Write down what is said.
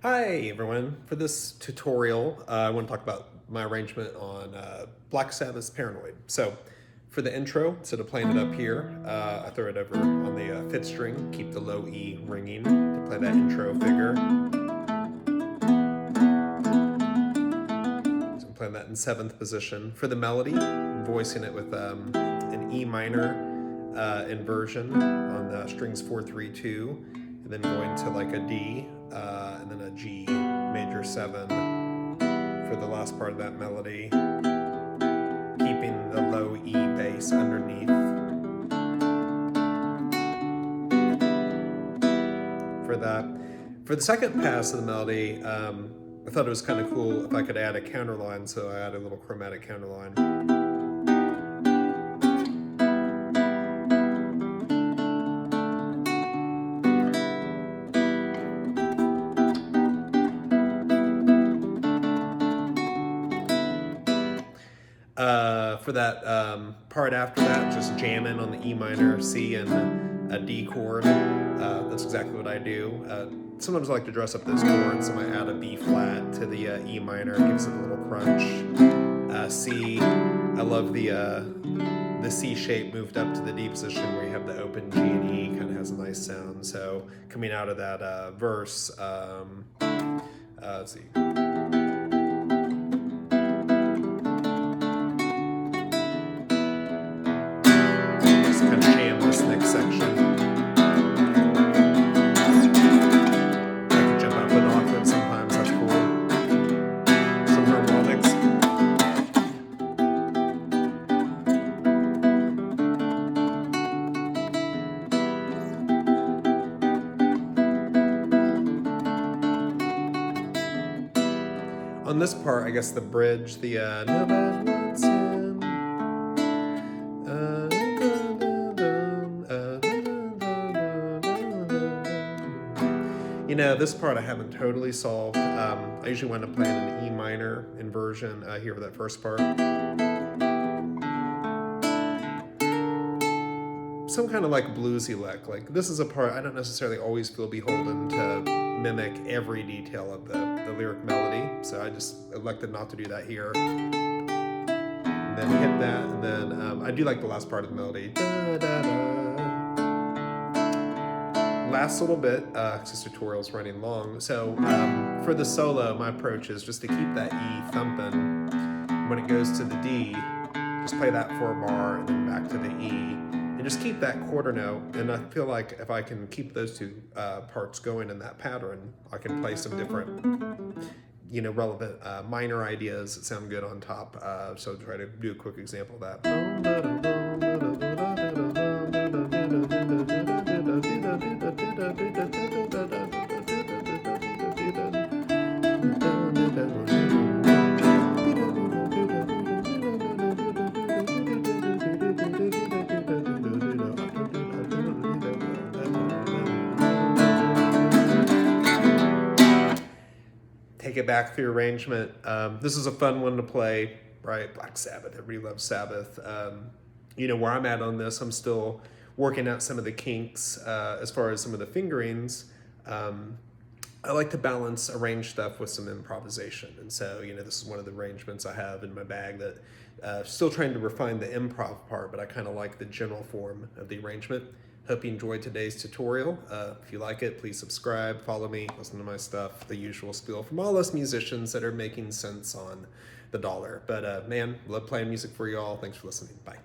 Hi everyone. For this tutorial, I want to talk about my arrangement on Black Sabbath's Paranoid. So for the intro, instead of playing it up here, I throw it over on the fifth string, keep the low E ringing to play that intro figure. So I'm playing that in 7th position. For the melody, I'm voicing it with an E minor inversion on the strings 4, 3, 2, and then going to like a D, and then a G major 7 for the last part of that melody, keeping the low E bass underneath. For that, for the second pass of the melody, I thought it was kind of cool if I could add a counterline, so I added a little chromatic counterline. For that part after that, just jamming on the E minor, C, and a D chord. That's exactly what I do. Sometimes I like to dress up those chords, so I might add a B flat to the E minor, gives it a little crunch. C, I love the C shape moved up to the D position where you have the open G and E, kind of has a nice sound. So coming out of that verse, let's see. Kind of jam this next section. I can jump up an octave sometimes, that's cool. Some harmonics. On this part, I guess the bridge, the nobody wants him. You know, this part I haven't totally solved. I usually wind up playing an E minor inversion here for that first part. Some kind of like bluesy lick. Like this is a part I don't necessarily always feel beholden to mimic every detail of the lyric melody. So I just elected not to do that here. And then hit that, and then I do like the last part of the melody. Da, da, da. Last little bit, because this tutorial's running long. So for the solo, my approach is just to keep that E thumping. When it goes to the D, just play that for a bar and then back to the E. And just keep that quarter note. And I feel like if I can keep those two parts going in that pattern, I can play some different, relevant minor ideas that sound good on top. So try to do a quick example of that. Take it back through arrangement. This is a fun one to play, right? Black Sabbath, everybody loves Sabbath. Where I'm at on this, I'm still working out some of the kinks as far as some of the fingerings. I like to balance arrange stuff with some improvisation. And so, this is one of the arrangements I have in my bag that still trying to refine the improv part, but I kind of like the general form of the arrangement. Hope you enjoyed today's tutorial. If you like it, please subscribe, follow me, listen to my stuff, the usual spiel from all us musicians that are making sense on the dollar. But man, love playing music for you all. Thanks for listening. Bye.